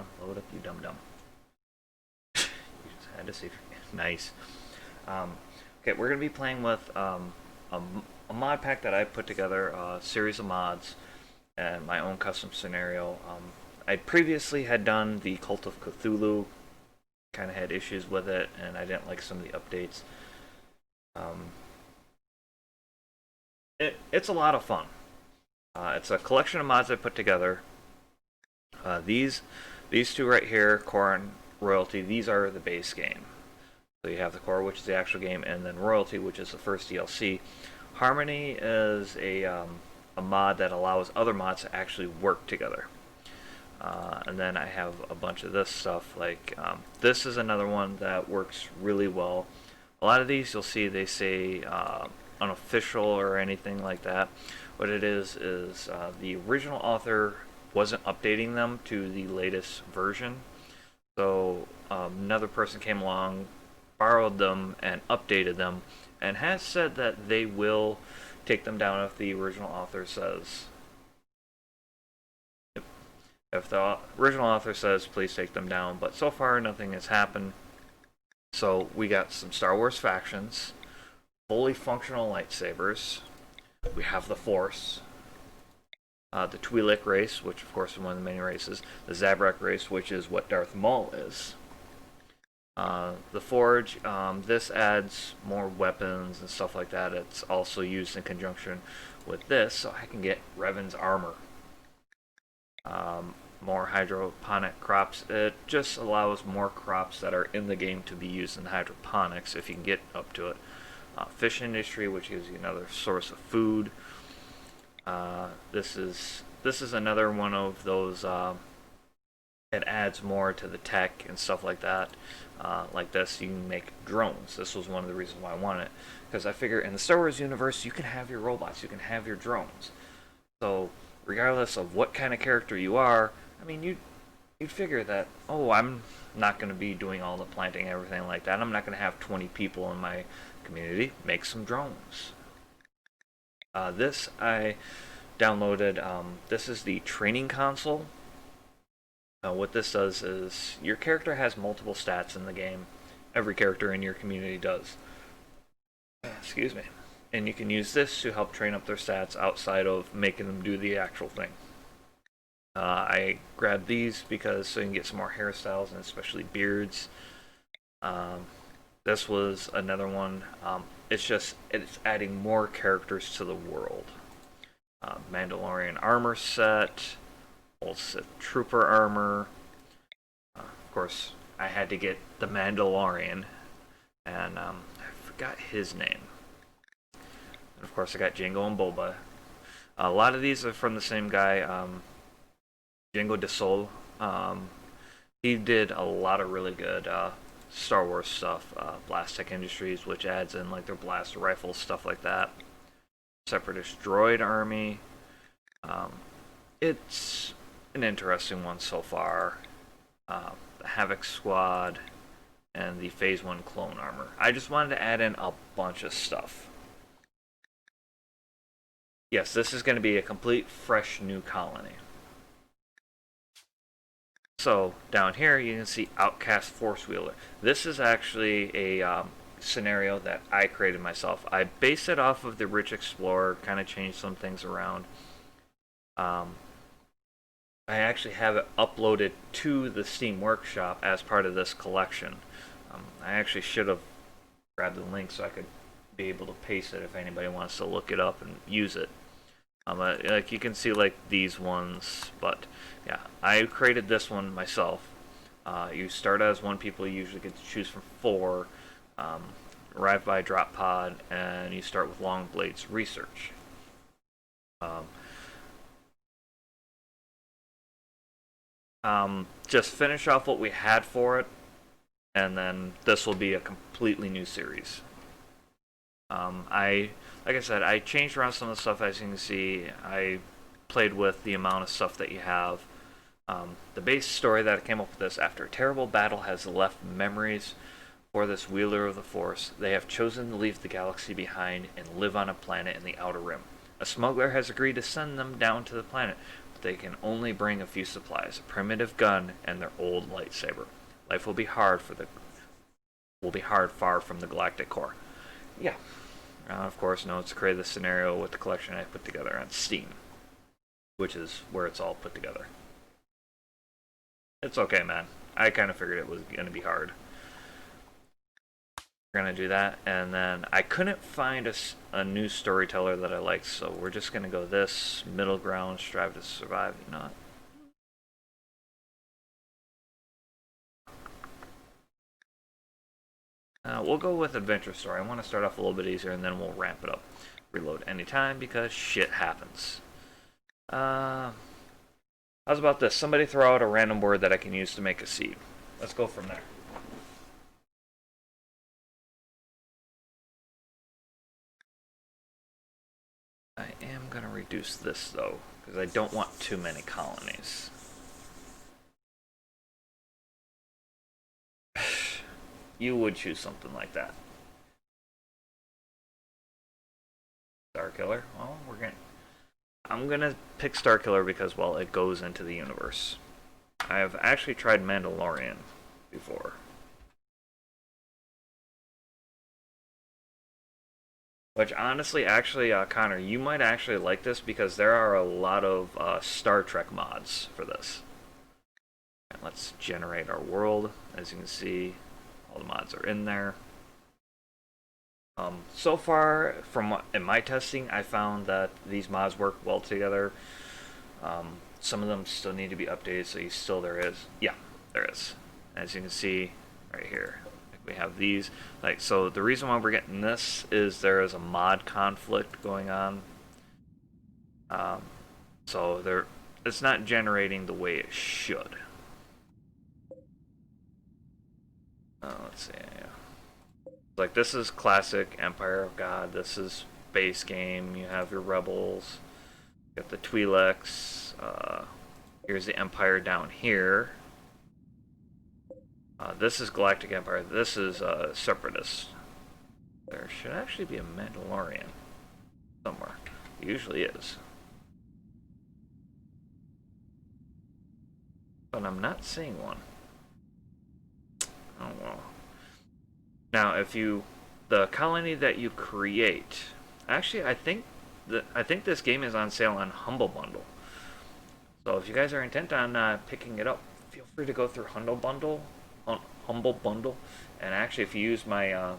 on, load up, you dum-dum. You just had to see. Nice. Um, okay, we're going to be playing with a mod pack that I put together, a series of mods, and my own custom scenario. I previously had done the Cult of Cthulhu, kind of had issues with it, and I didn't like some of the updates. Um, it's a lot of fun. It's a collection of mods I put together. These two right here, Core and Royalty, these are the base game. So you have the Core, which is the actual game, and then Royalty, which is the first DLC. Harmony is a mod that allows other mods to actually work together. And then I have a bunch of this stuff, like this is another one that works really well. A lot of these you'll see they say unofficial or anything like that. What it is the original author wasn't updating them to the latest version. So another person came along, borrowed them, and updated them, and has said that they will take them down if the original author says. If the original author says please take them down, but so far nothing has happened. So we got some Star Wars factions, fully functional lightsabers. We have the Force, the Twi'lek race, which of course is one of the many races, the Zabrak race, which is what Darth Maul is. The Forge, this adds more weapons and stuff like that. It's also used in conjunction with this, so I can get Revan's armor. More hydroponic crops. It just allows more crops that are in the game to be used in hydroponics if you can get up to it. Fish industry, which gives you another source of food. This is another one of those. It adds more to the tech and stuff like that. Like this, you can make drones. This was one of the reasons why I wanted it, because I figure in the Star Wars universe, you can have your robots, you can have your drones. So regardless of what kind of character you are, I mean, you'd figure that, oh, I'm not going to be doing all the planting and everything like that. I'm not going to have 20 people in my community. Make some drones. This I downloaded. This is the training console. What this does is your character has multiple stats in the game. Every character in your community does. Excuse me. And you can use this to help train up their stats outside of making them do the actual thing. I grabbed these because so you can get some more hairstyles and especially beards. This was another one. It's adding more characters to the world. Mandalorian armor set, old Sith Trooper armor. Of course, I had to get the Mandalorian, and I forgot his name. And of course, I got Jango and Boba. A lot of these are from the same guy, Jango de Sol. He did a lot of really good Star Wars stuff. Blast Tech Industries, which adds in like their blaster rifles, stuff like that. Separatist Droid Army. It's an interesting one so far. The Havoc Squad and the Phase 1 clone armor. I just wanted to add in a bunch of stuff. Yes, this is going to be a complete fresh new colony. So down here you can see Outcast Force Wheeler. This is actually a scenario that I created myself. I based it off of the Rich Explorer, kind of changed some things around. I actually have it uploaded to the Steam Workshop as part of this collection. I actually should have grabbed the link so I could be able to paste it if anybody wants to look it up and use it. Like you can see like these ones, but yeah, I created this one myself. You start as one, people usually get to choose from four. Arrive by drop pod, and you start with Long Blades Research. Just finish off what we had for it, and then this will be a completely new series. Like I said, I changed around some of the stuff. As you can see, I played with the amount of stuff that you have. The base story that came up with this: after a terrible battle has left memories for this wielder of the Force, they have chosen to leave the galaxy behind and live on a planet in the Outer Rim. A smuggler has agreed to send them down to the planet. they can only bring a few supplies, a primitive gun and their old lightsaber. Life will be hard far from the galactic core. Yeah. Of course, no, it's created the scenario with the collection I put together on Steam, which is where it's all put together. It's okay, man. I kind of figured it was going to be hard. We're going to do that, and then I couldn't find a new storyteller that I liked, so we're just going to go this middle ground, strive to survive, you know. We'll go with adventure story. I want to start off a little bit easier, and then we'll ramp it up. Reload anytime because shit happens. How's about this? Somebody throw out a random word that I can use to make a seed. Let's go from there. I am going to reduce this, though, because I don't want too many colonies. You would choose something like that. Starkiller? Well, I'm gonna pick Starkiller because, well, it goes into the universe. I have actually tried Mandalorian before. Which, honestly, actually, Connor, you might actually like this because there are a lot of Star Trek mods for this. And let's generate our world. As you can see, all the mods are in there. So far, in my testing, I found that these mods work well together. Some of them still need to be updated, so there is. Yeah, there is. As you can see right here, we have these. So the reason why we're getting this is there is a mod conflict going on. So it's not generating the way it should. Let's see. Like, this is classic Empire of God. This is base game. You have your rebels. You got the Twi'leks. Here's the Empire down here. This is Galactic Empire. This is Separatist. There should actually be a Mandalorian somewhere. It usually is. But I'm not seeing one. Oh well. Now, the colony that you create, actually, I think this game is on sale on Humble Bundle. So if you guys are intent on picking it up, feel free to go through Humble Bundle, and actually, if you use my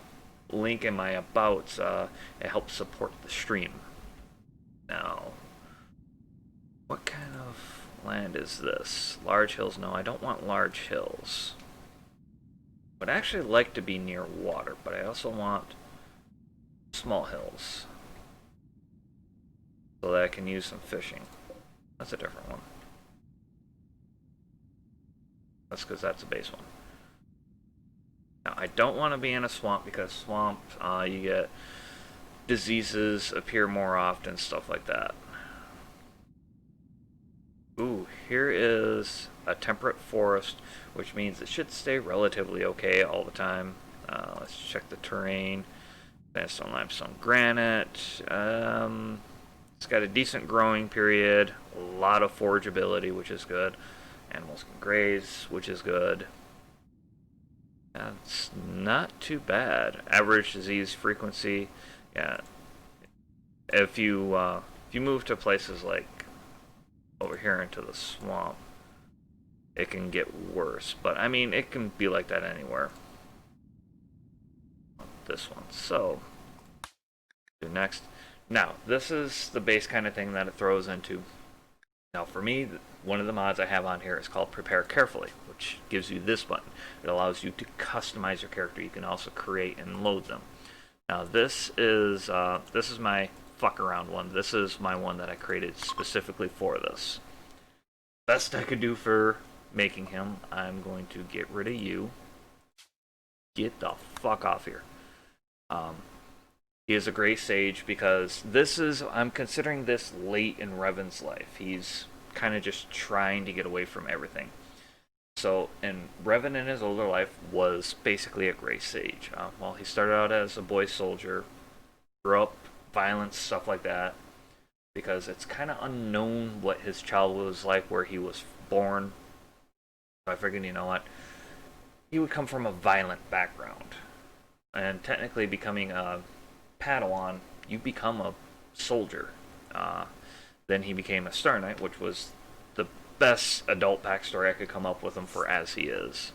link in my abouts, it helps support the stream. Now, what kind of land is this? Large hills? No, I don't want large hills. Would actually like to be near water, but I also want small hills so that I can use some fishing. That's a different one. That's because that's a base one. Now, I don't want to be in a swamp because swamp, you get diseases appear more often, stuff like that. Ooh, here is a temperate forest, which means it should stay relatively okay all the time. Let's check the terrain. Sandstone, limestone, granite. It's got a decent growing period, a lot of forageability, which is good. Animals can graze, which is good. It's not too bad. Average disease frequency. Yeah. If you move to places like over here into the swamp, it can get worse, but I mean, it can be like that anywhere. This one. So, do next. Now, this is the base kind of thing that it throws into. Now, for me, one of the mods I have on here is called Prepare Carefully, which gives you this button. It allows you to customize your character. You can also create and load them. Now, this is my fuck around one. This is my one that I created specifically for this. Best I could do for making him, I'm going to get rid of you. Get the fuck off here. He is a gray sage because I'm considering this late in Revan's life. He's kind of just trying to get away from everything. So, and Revan in his older life was basically a gray sage. Well, he started out as a boy soldier, grew up, violence, stuff like that. because it's kind of unknown what his childhood was like, where he was born. So I figured, you know what, he would come from a violent background, and technically becoming a Padawan, you become a soldier. Uh, then he became a Star Knight, which was the best adult backstory I could come up with him for as he is.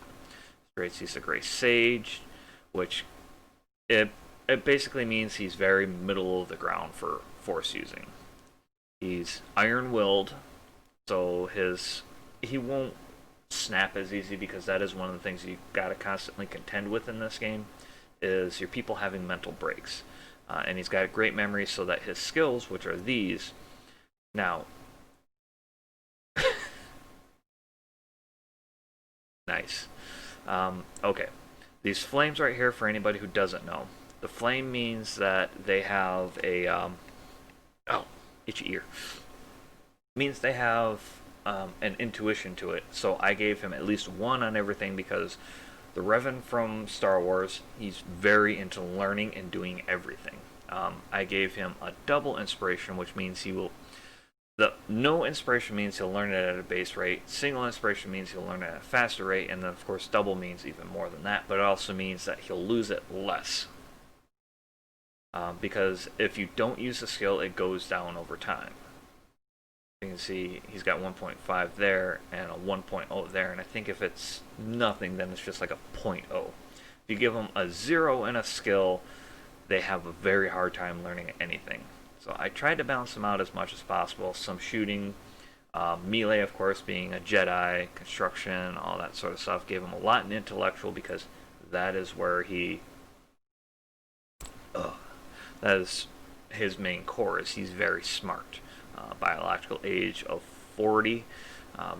He's a Gray Sage, which it it basically means he's very middle of the ground for Force using. He's iron-willed, so he won't snap as easy, because that is one of the things you got to constantly contend with in this game, is your people having mental breaks. And he's got great memory, so that his skills, which are these, now, nice. Okay, these flames right here, for anybody who doesn't know, the flame means that they have a oh, itchy ear. It means they have an intuition to it. So I gave him at least one on everything, because the Revan from Star Wars, he's very into learning and doing everything. I gave him a double inspiration, which means he will. The no inspiration means he'll learn it at a base rate. Single inspiration means he'll learn it at a faster rate, and then of course double means even more than that. But it also means that he'll lose it less, because if you don't use the skill, it goes down over time. You can see he's got 1.5 there and a 1.0 there, and I think if it's nothing, then it's just like a 0.0. If you give them a 0 in a skill, they have a very hard time learning anything. So I tried to balance them out as much as possible. Some shooting, melee, of course, being a Jedi, construction, all that sort of stuff. Gave him a lot in intellectual, because that is where that is his main core. Is he's very smart. Biological age of 40,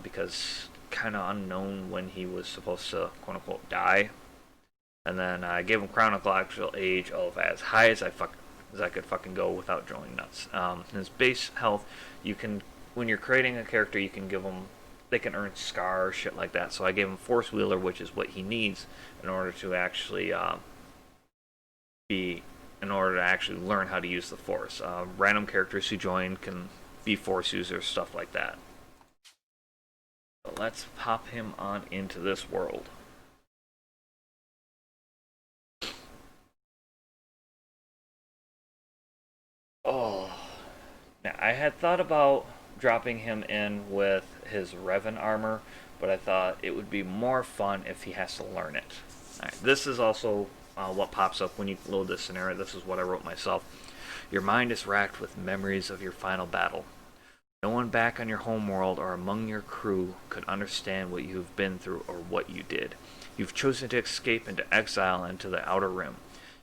because kind of unknown when he was supposed to quote unquote die. And then I gave him chronological age of as high as I could fucking go without drawing nuts. His base health, you can, when you're creating a character, you can give them, they can earn scars, shit like that. So I gave him Force Wheeler, which is what he needs in order to actually in order to actually learn how to use the Force. Random characters who join can be Force users, stuff like that. So let's pop him on into this world. Oh, now I had thought about dropping him in with his Revan armor, but I thought it would be more fun if he has to learn it. Alright, this is also what pops up when you load this scenario. This is what I wrote myself. Your mind is racked with memories of your final battle. No one back on your homeworld or among your crew could understand what you've been through or what you did. You've chosen to escape into exile into the Outer Rim.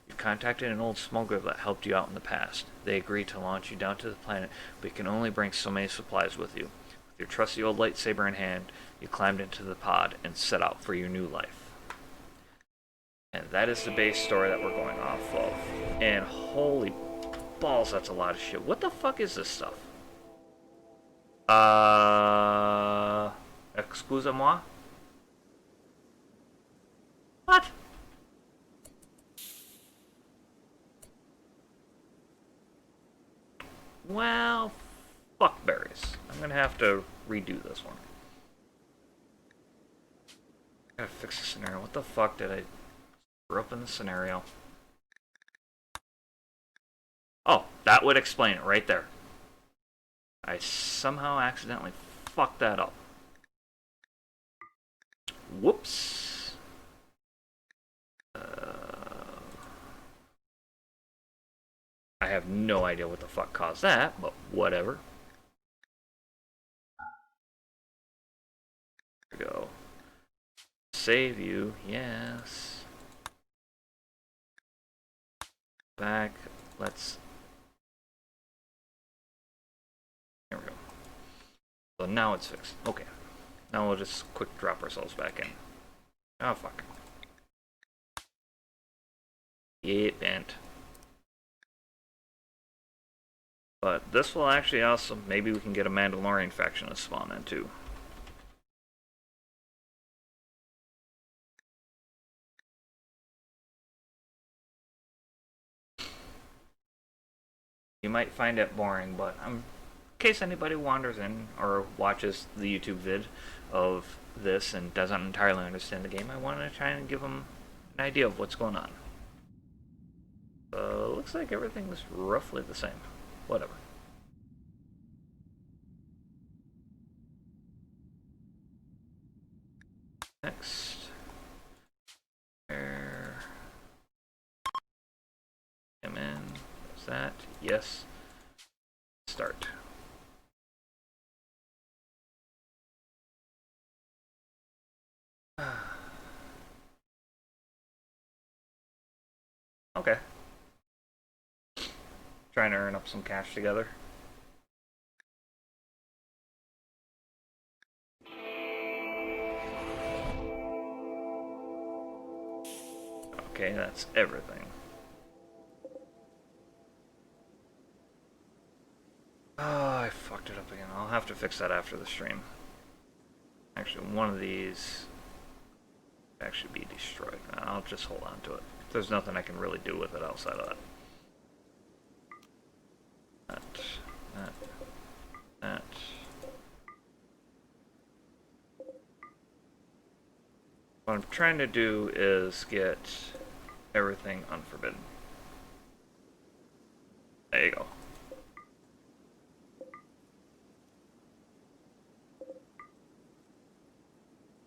You've contacted an old smuggler that helped you out in the past. They agreed to launch you down to the planet, but you can only bring so many supplies with you. With your trusty old lightsaber in hand, you climbed into the pod and set out for your new life. And that is the base story that we're going off of. And holy balls, that's a lot of shit. What the fuck is this stuff? Excusez-moi? What? Well, fuck berries. I'm gonna have to redo this one. I gotta fix the scenario. What the fuck did I screw up in the scenario? Oh, that would explain it right there. I somehow accidentally fucked that up. Whoops. I have no idea what the fuck caused that, but whatever. There we go. Save you, yes. Back, let's... There we go. So now it's fixed. Okay. Now we'll just quick drop ourselves back in. Oh, fuck. It bent. But this will actually also, maybe we can get a Mandalorian faction to spawn in too. You might find it boring, but I'm case anybody wanders in or watches the YouTube vid of this and doesn't entirely understand the game, I want to try and give them an idea of what's going on. So, looks like everything's roughly the same. Whatever. Next. There. Come in. Is that? Yes. Start. Okay. Trying to earn up some cash together. Okay, that's everything. Oh, I fucked it up again. I'll have to fix that after the stream. Actually, one of these actually be destroyed. I'll just hold on to it. There's nothing I can really do with it outside of that. That. What I'm trying to do is get everything unforbidden. There you go.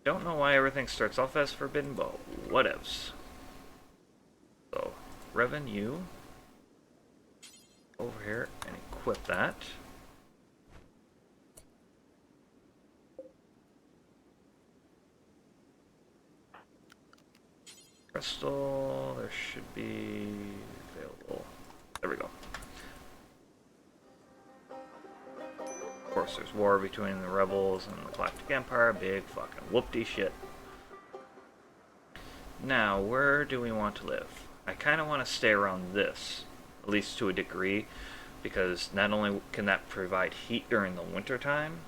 Don't know why everything starts off as forbidden, but whatevs. So, revenue. Over here and equip that. Crystal, there should be available. There we go. Of course, there's war between the rebels and the Galactic Empire. Big fucking whoop-de shit. Now, where do we want to live? I kind of want to stay around this, at least to a degree, because not only can that provide heat during the winter time,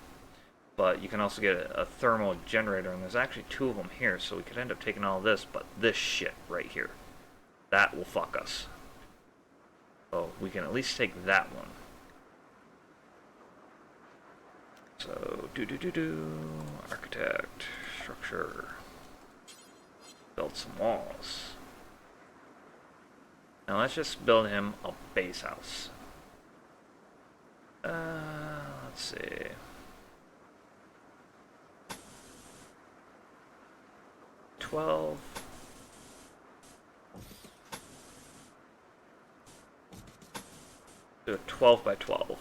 but you can also get a thermal generator, and there's actually two of them here, so we could end up taking all this, but this shit right here, that will fuck us. So we can at least take that one. So, architect, structure, build some walls. Now let's just build him a base house. Let's see. Do a 12 by 12.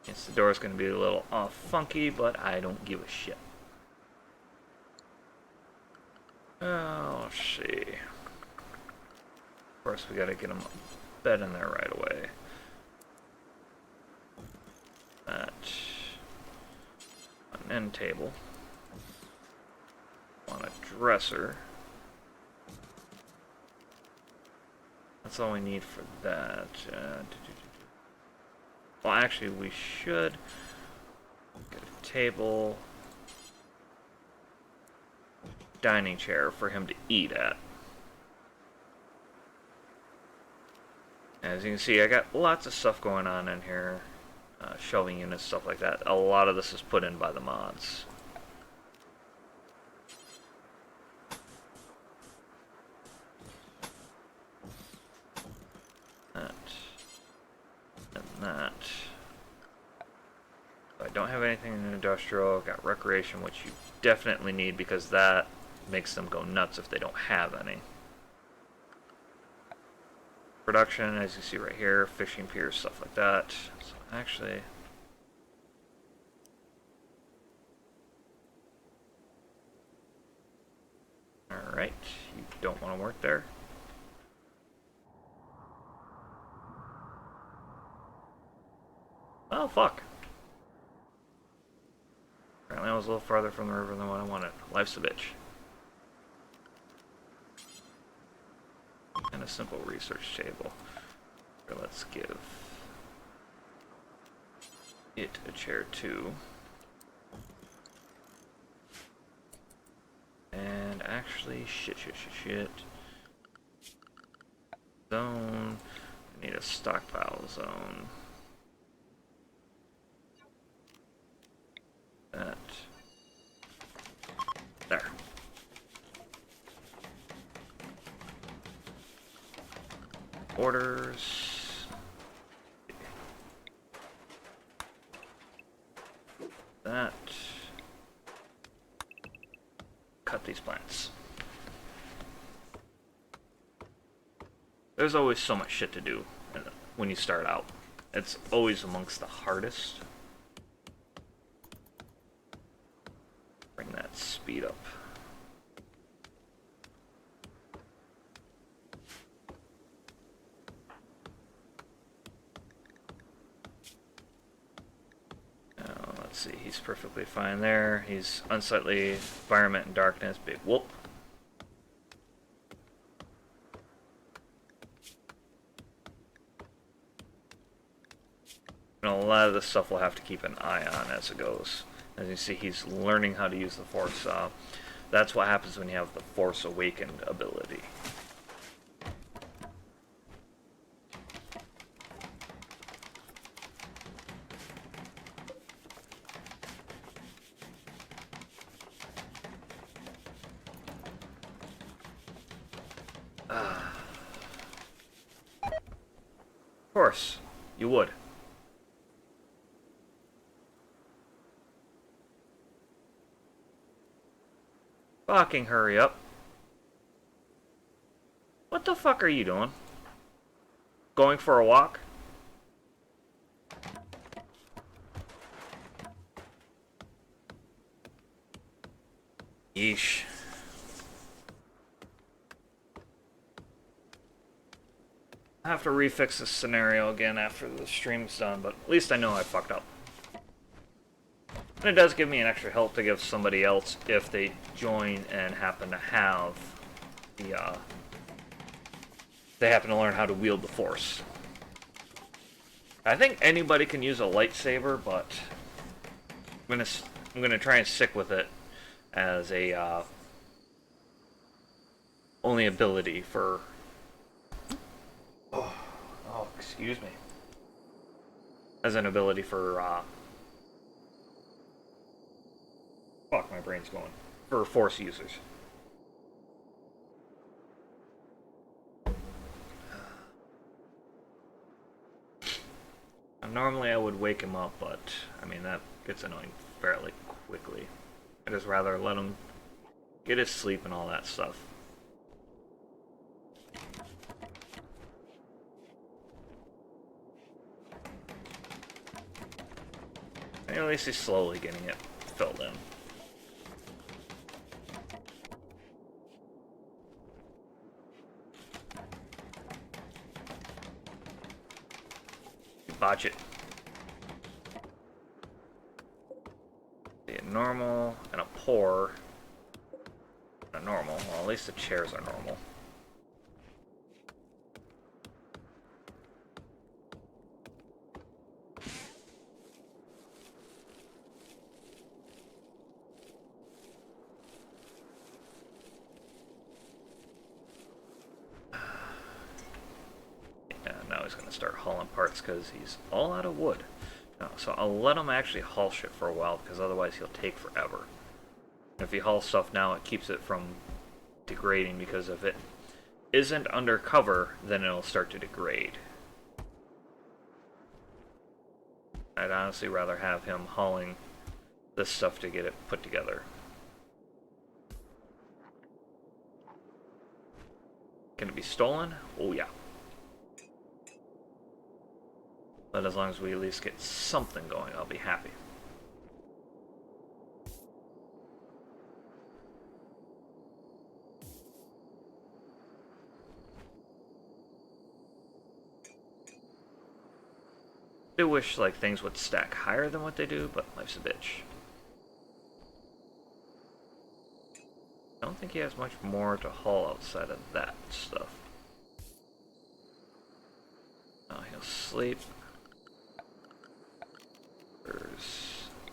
Yes, the door is going to be a little funky, but I don't give a shit. Oh, let's see. Of course, we got to get him a bed in there right away. That. An end table. On a dresser. That's all we need for that. Well, actually, we should get a table, dining chair for him to eat at. As you can see, I got lots of stuff going on in here. Shelving units, stuff like that. A lot of this is put in by the mods. That. I don't have anything in industrial. I've got recreation, which you definitely need because that makes them go nuts if they don't have any. Production, as you see right here, fishing piers, stuff like that. So actually, alright, you don't want to work there. Oh, fuck. Apparently I was a little farther from the river than what I wanted. Life's a bitch. And a simple research table. Here, let's give it a chair too. And actually, shit. Zone. I need a stockpile zone. Orders. That. Cut these plants. There's always so much shit to do when you start out. It's always amongst the hardest. Bring that speed up. Let's see, he's perfectly fine there. He's unsightly, environment and darkness, big whoop. And a lot of this stuff we'll have to keep an eye on as it goes. As you see, he's learning how to use the Force. That's what happens when you have the Force Awakened ability. Of course, you would. Fucking hurry up. What the fuck are you doing? Going for a walk? Yeesh. I have to refix this scenario again after the stream's done, but at least I know I fucked up. And it does give me an extra help to give somebody else if they join and happen to have the, they happen to learn how to wield the Force. I think anybody can use a lightsaber, but I'm gonna try and stick with it as a, only ability for... Oh, excuse me. As an ability for, fuck, my brain's going. For Force users. Normally I would wake him up, but, I mean, that gets annoying fairly quickly. I'd just rather let him get his sleep and all that stuff. And at least he's slowly getting it filled in. Botch it. See, a normal and a poor. A normal. Well, at least the chairs are normal. He's going to start hauling parts because he's all out of wood. So I'll let him actually haul shit for a while because otherwise he'll take forever. If he hauls stuff now, it keeps it from degrading, because if it isn't under cover, then it'll start to degrade. I'd honestly rather have him hauling this stuff to get it put together. Can it be stolen? Oh yeah. But as long as we at least get something going, I'll be happy. I do wish like things would stack higher than what they do, but life's a bitch. I don't think he has much more to haul outside of that stuff. Oh, he'll sleep.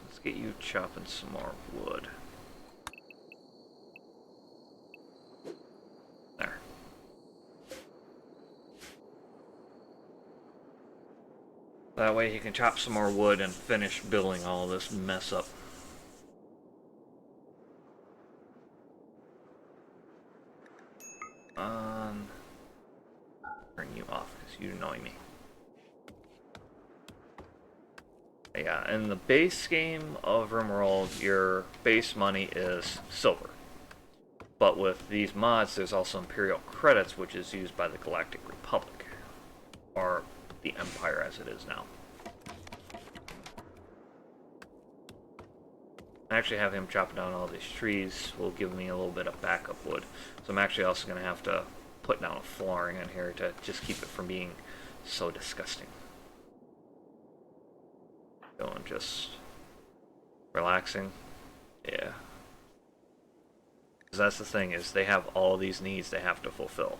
Let's get you chopping some more wood. There. That way he can chop some more wood and finish building all this mess up. Turn you off you knowing me. Yeah, in the base game of Rimworld, your base money is silver. But with these mods, there's also Imperial credits, which is used by the Galactic Republic. Or the Empire as it is now. I actually have him chopping down all these trees will give me a little bit of backup wood. So I'm actually also going to have to put down a flooring in here to just keep it from being so disgusting. Going just relaxing. Yeah. Because that's the thing, is they have all these needs they have to fulfill.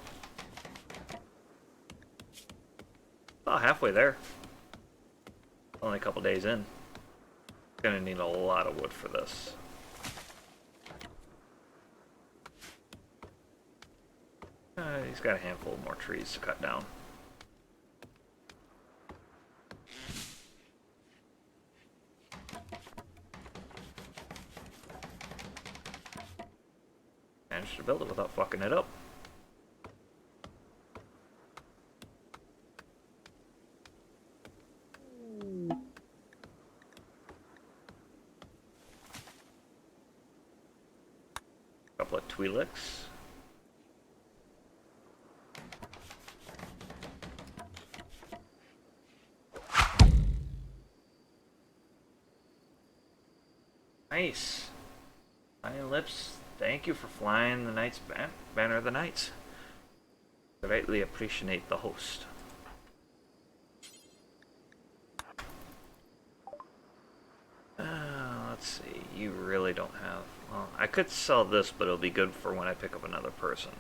About halfway there. Only a couple days in. Gonna need a lot of wood for this. He's got a handful more trees to cut down. Managed to build it without fucking it up. Couple of Twi'leks. Nice. Flying lips. Thank you for flying the Knights banner of the Knights. Greatly appreciate the host. Let's see. You really don't have. Well, I could sell this, but it'll be good for when I pick up another person.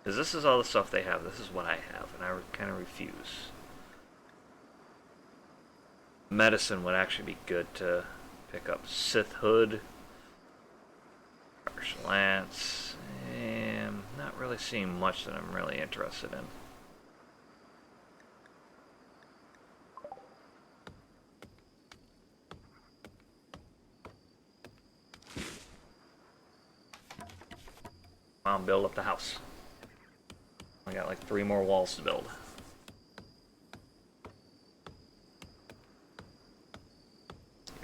Because this is all the stuff they have. This is what I have, and I kind of refuse. Medicine would actually be good to pick up. Sith Hood. Harsh Lance. Not really seeing much that I'm really interested in. Come on, build up the house. I got like 3 more walls to build.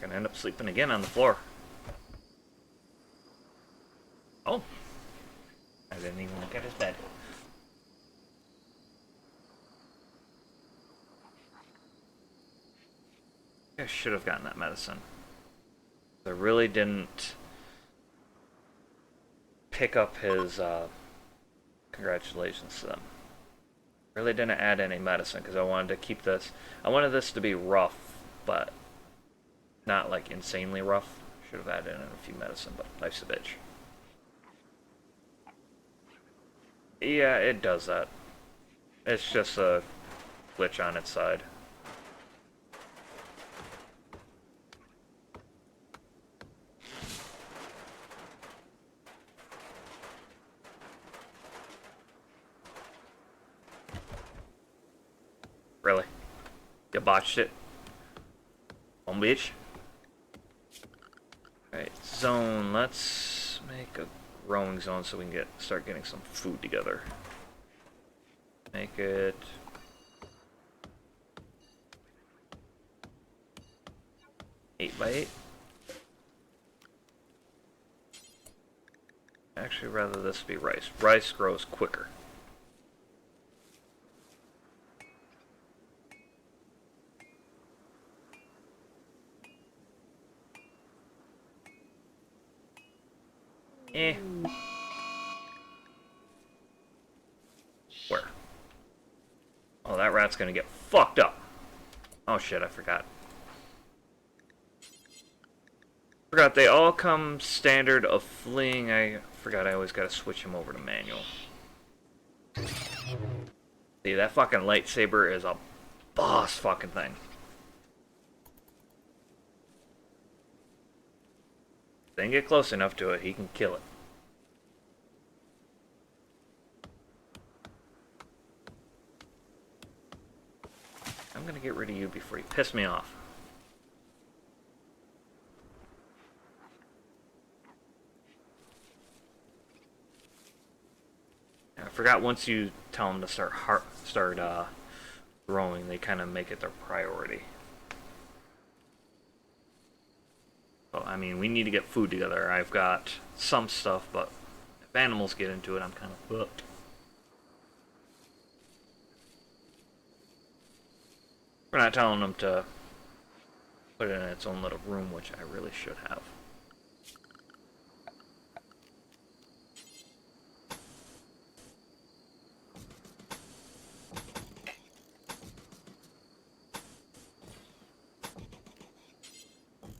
Gonna end up sleeping again on the floor. Oh. I didn't even look at his bed. I should have gotten that medicine. I really didn't pick up his, congratulations to them. Really didn't add any medicine because I wanted to keep this. I wanted this to be rough, but not like insanely rough. Should have added in a few medicine, but life's a bitch. Yeah, it does that. It's just a glitch on its side. Really? You botched it? On bitch? Alright, zone. Let's make a growing zone so we can start getting some food together. Make it 8 by 8. Actually, rather this be rice. Rice grows quicker. Where? Oh, that rat's gonna get fucked up. Oh shit, I forgot. Forgot they all come standard of fleeing. I forgot I always gotta switch him over to manual. See, that fucking lightsaber is a boss fucking thing. Then get close enough to it, he can kill it. I'm gonna get rid of you before you piss me off. I forgot once you tell him to start growing, they kind of make it their priority. So, I mean, we need to get food together. I've got some stuff, but if animals get into it, I'm kind of fucked. We're not telling them to put it in its own little room, which I really should have.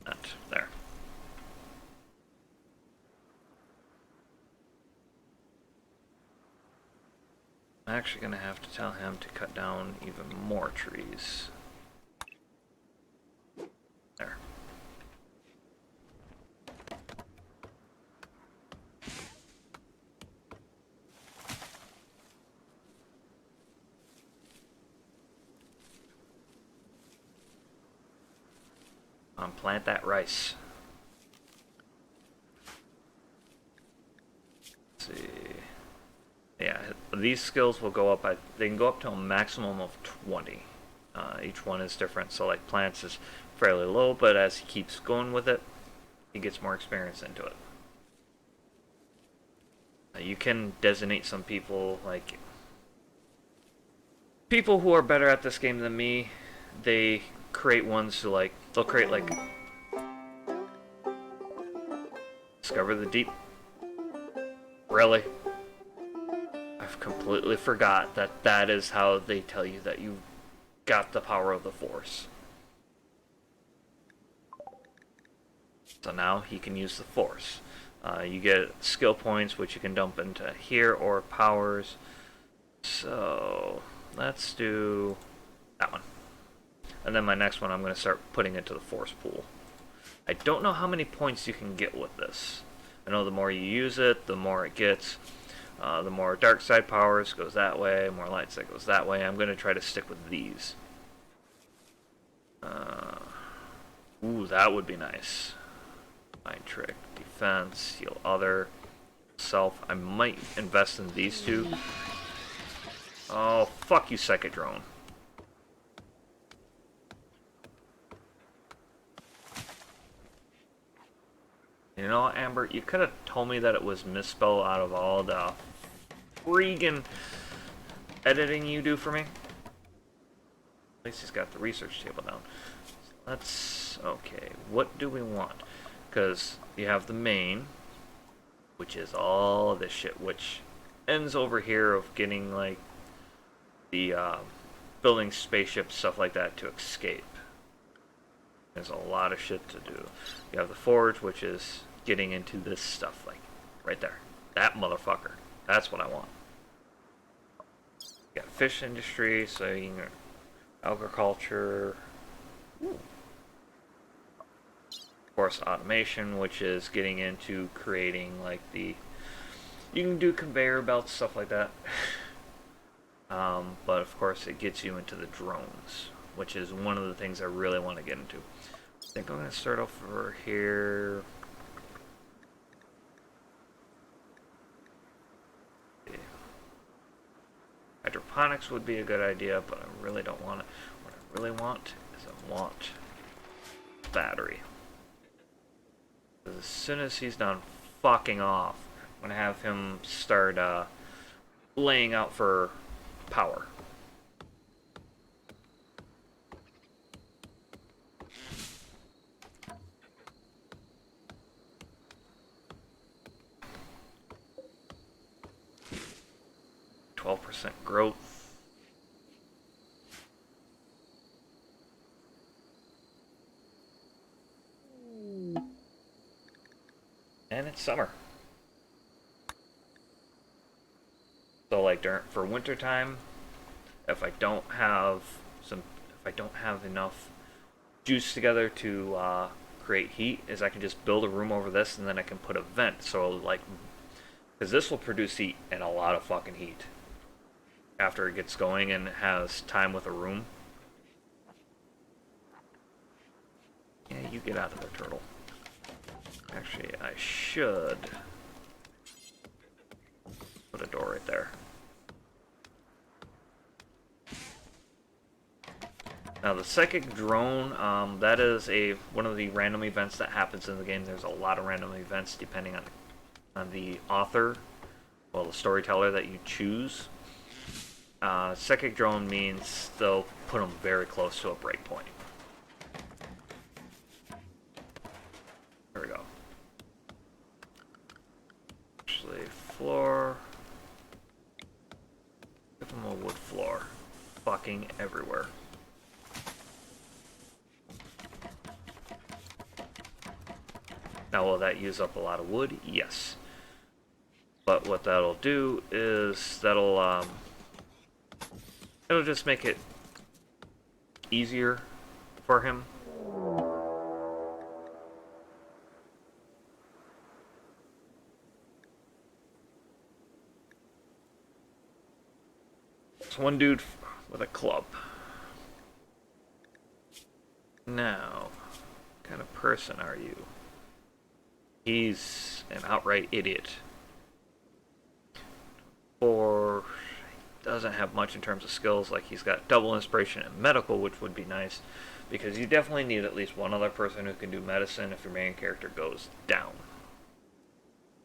That, there. I'm actually going to have to tell him to cut down even more trees. There. Plant that rice. Let's see. Yeah, these skills will go up. They can go up to a maximum of 20. Each one is different. So like plants is fairly low, but as he keeps going with it, he gets more experience into it. You can designate some people, like people who are better at this game than me. They create ones who like they'll create like discover the deep. Really? I've completely forgot that that is how they tell you that you got the power of the Force. So now he can use the Force. You get skill points, which you can dump into here, or powers. So let's do that one. And then my next one I'm going to start putting into the Force pool. I don't know how many points you can get with this. I know the more you use it, the more it gets. The more dark side powers goes that way, more light side goes that way. I'm going to try to stick with these. Ooh, that would be nice. Mind trick, defense, heal other, self. I might invest in these two. Oh, fuck you, Psychic Drone. You know, Amber, you could have told me that it was misspelled out of all the freaking editing you do for me. At least he's got the research table down. So let's... okay, what do we want? Because you have the main, which is all of this shit, which ends over here of getting, like, the building spaceships, stuff like that, to escape. There's a lot of shit to do. You have the forge, which is getting into this stuff, like, right there. That motherfucker. That's what I want. You got fish industry, so you can... agriculture. Ooh. Of course, automation, which is getting into creating, like, the... you can do conveyor belts, stuff like that. But, of course, it gets you into the drones, which is one of the things I really want to get into. I think I'm going to start off over here. Hydroponics would be a good idea, but I really don't want it. What I really want is I want battery. Because as soon as he's done fucking off, I'm going to have him start laying out for power. 12% growth. And it's summer. So like for winter time, if I don't have enough juice together to create heat, is I can just build a room over this and then I can put a vent. So like, because this will produce heat and a lot of fucking heat after it gets going and has time with a room. Yeah, you get out of there, turtle. Actually, I should put a door right there. Now the psychic drone, that is one of the random events that happens in the game. There's a lot of random events depending on the author, well, the storyteller that you choose. Psychic drone means they'll put them very close to a breakpoint. There we go. Actually, floor. Give them a wood floor. Fucking everywhere. Now, will that use up a lot of wood? Yes. But what that'll do is it'll just make it easier for him. It's one dude with a club. Now, what kind of person are you? He's an outright idiot. Or doesn't have much in terms of skills. Like, he's got double inspiration and medical, which would be nice, because you definitely need at least one other person who can do medicine if your main character goes down.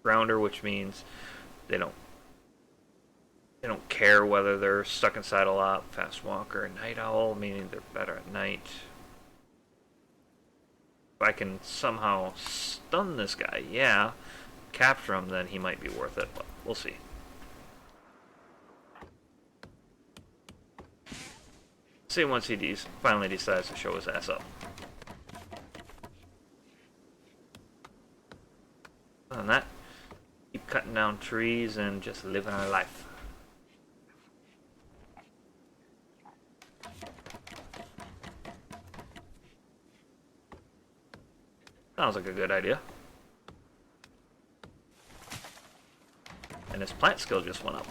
Grounder, which means they don't care whether they're stuck inside a lot. Fast walker, night owl, meaning they're better at night. If I can somehow stun this guy, yeah, capture him, then he might be worth it, but we'll see. See once he finally decides to show his ass up. Other than that, keep cutting down trees and just living our life. Sounds like a good idea. And his plant skill just went up.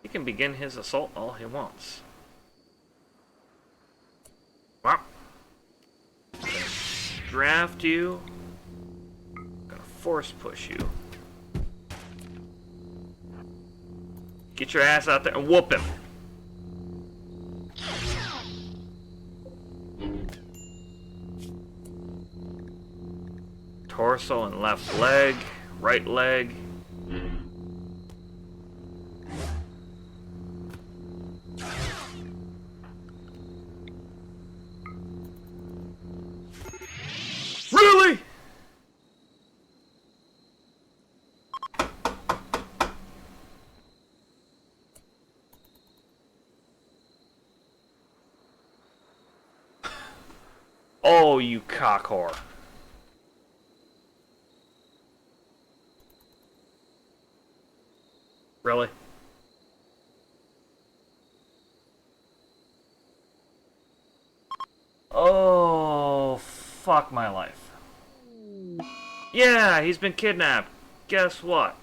He can begin his assault all he wants. Wow. Gonna draft you. Gonna force push you. Get your ass out there and whoop him. Torso and left leg, right leg. Really? Oh, you cock whore. Really? Oh, fuck my life. Yeah, he's been kidnapped. Guess what?